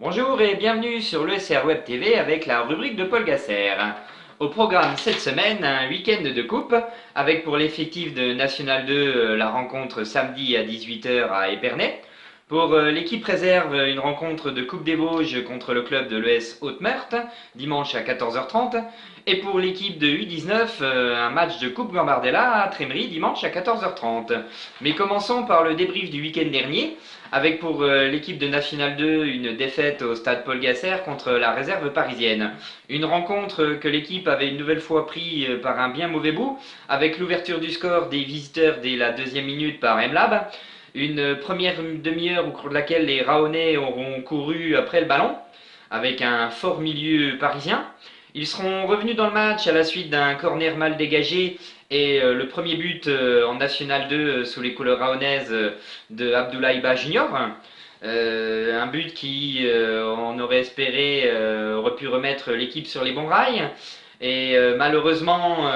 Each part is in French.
Bonjour et bienvenue sur l'ESR Web TV avec la rubrique de Paul Gasser. Au programme cette semaine, un week-end de coupe avec pour l'effectif de National 2 la rencontre samedi à 18 h à Épernay. Pour l'équipe réserve, une rencontre de Coupe des Vosges contre le club de l'ES Haute-Meurthe, dimanche à 14 h 30. Et pour l'équipe de U19, un match de Coupe Gambardella à Trémery, dimanche à 14 h 30. Mais commençons par le débrief du week-end dernier, avec pour l'équipe de National 2 une défaite au stade Paul Gasser contre la réserve parisienne. Une rencontre que l'équipe avait une nouvelle fois pris par un bien mauvais bout, avec l'ouverture du score des visiteurs dès la deuxième minute par Mlab. Une première demi-heure au cours de laquelle les Raonais auront couru après le ballon, avec un fort milieu parisien. Ils seront revenus dans le match à la suite d'un corner mal dégagé et le premier but en National 2 sous les couleurs raonaises de Abdoulaye Ba Junior. Un but qui, on aurait espéré, aurait pu remettre l'équipe sur les bons rails. Et malheureusement,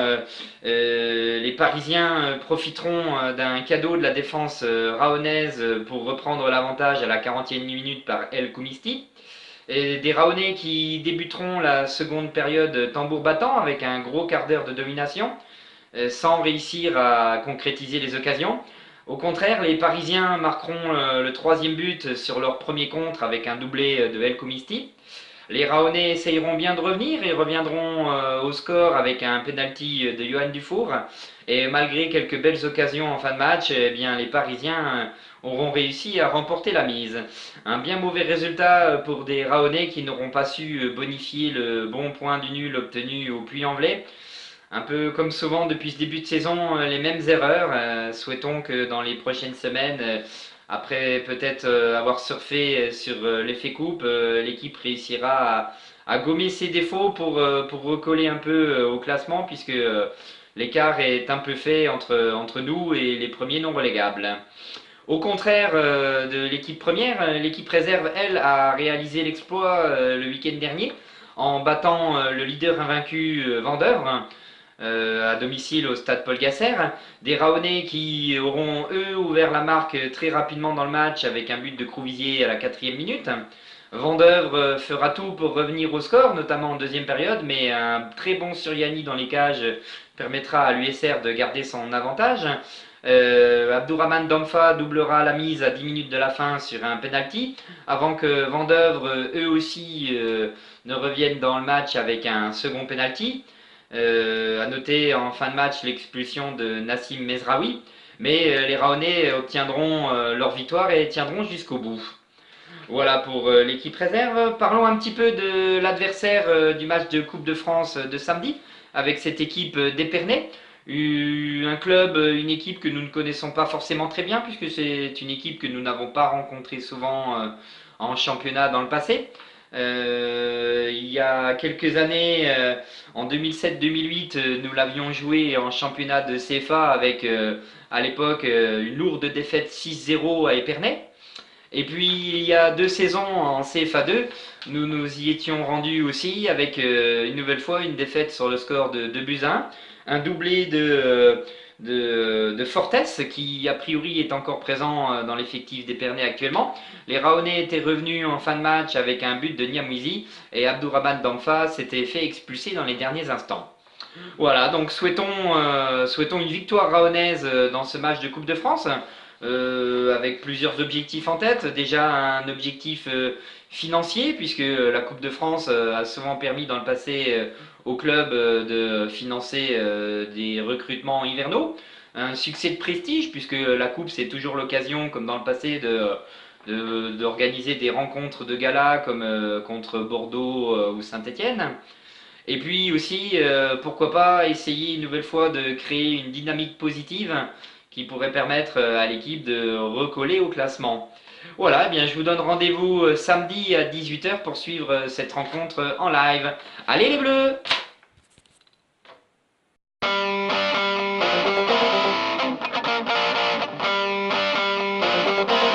les Parisiens profiteront d'un cadeau de la défense raonaise pour reprendre l'avantage à la 40e minute par El Koumisti. Et des Raonais qui débuteront la seconde période tambour battant avec un gros quart d'heure de domination, sans réussir à concrétiser les occasions. Au contraire, les Parisiens marqueront le troisième but sur leur premier contre avec un doublé de El Koumisti. Les Raonais essayeront bien de revenir et reviendront au score avec un penalty de Johan Dufour. Et malgré quelques belles occasions en fin de match, eh bien, les Parisiens auront réussi à remporter la mise. Un bien mauvais résultat pour des Raonais qui n'auront pas su bonifier le bon point du nul obtenu au Puy-en-Velay. Un peu comme souvent depuis ce début de saison, les mêmes erreurs. Souhaitons que dans les prochaines semaines, après peut-être avoir surfé sur l'effet coupe, l'équipe réussira à gommer ses défauts pour recoller un peu au classement, puisque l'écart est un peu fait entre nous et les premiers non relégables. Au contraire de l'équipe première, l'équipe réserve, elle, a réalisé l'exploit le week-end dernier en battant le leader invaincu Vendeur à domicile au stade Paul Gasser. Des Raonais qui auront eux ouvert la marque très rapidement dans le match avec un but de Crouvisier à la 4e minute. Vendeuvre fera tout pour revenir au score, notamment en deuxième période, mais un très bon Suriani dans les cages permettra à l'USR de garder son avantage. Abdourahmane Damfa doublera la mise à 10 minutes de la fin sur un penalty, avant que Vendeuvre, eux aussi, ne reviennent dans le match avec un second penalty. À noter en fin de match l'expulsion de Nassim Mezraoui, mais les Raonais obtiendront leur victoire et tiendront jusqu'au bout. Voilà pour l'équipe réserve. Parlons un petit peu de l'adversaire du match de Coupe de France de samedi, avec cette équipe d'Épernay. Un club, une équipe que nous ne connaissons pas forcément très bien, puisque c'est une équipe que nous n'avons pas rencontrée souvent en championnat dans le passé. Il y a quelques années, en 2007-2008, nous l'avions joué en championnat de CFA avec à l'époque une lourde défaite 6-0 à Épernay. Et puis il y a 2 saisons en CFA2, nous nous y étions rendus aussi avec une nouvelle fois une défaite sur le score de 2-1, un doublé de Fortes qui a priori est encore présent dans l'effectif d'Épernay actuellement. Les Raonais étaient revenus en fin de match avec un but de Niamouizi et Abdourahmane Damfa s'était fait expulser dans les derniers instants. Voilà, donc souhaitons une victoire raonaise dans ce match de Coupe de France, avec plusieurs objectifs en tête. Déjà un objectif financier, puisque la Coupe de France a souvent permis dans le passé au club de financer des recrutements hivernaux. Un succès de prestige, puisque la Coupe c'est toujours l'occasion, comme dans le passé, d'organiser des rencontres de gala comme contre Bordeaux ou Saint-Étienne. Et puis aussi, pourquoi pas essayer une nouvelle fois de créer une dynamique positive qui pourrait permettre à l'équipe de recoller au classement. Voilà, eh bien je vous donne rendez-vous samedi à 18 h pour suivre cette rencontre en live. Allez les Bleus!